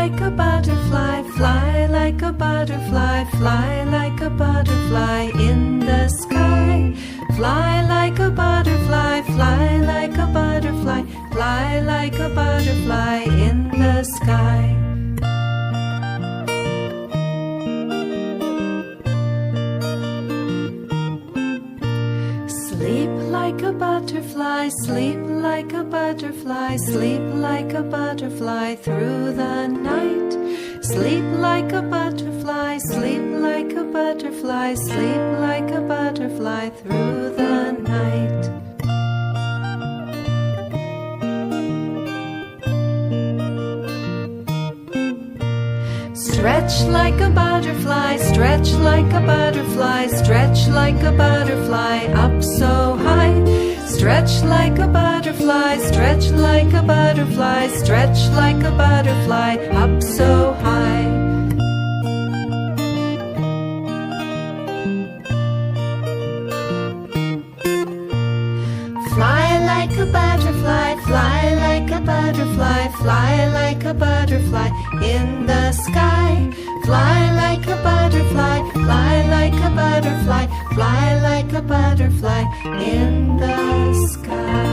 like a butterfly, fly like a butterfly, fly like a butterfly in the sky. Fly like a butterfly, fly like a butterfly, fly like a butterfly in the sky. Sleep like a butterfly, sleep like a butterfly, sleep like a butterfly through the night. Sleep like a butterfly, sleep like a butterfly, sleep like a butterfly through the night. Stretch like a butterfly, stretch like a butterfly, stretch like a butterfly up so high. Stretch like a butterfly, stretch like a butterfly, stretch like a butterfly up so high. Fly like a butterfly, fly like a butterfly, fly like a butterfly in the sky. Fly like a butterfly, fly like a butterfly, fly like a butterfly in the sky.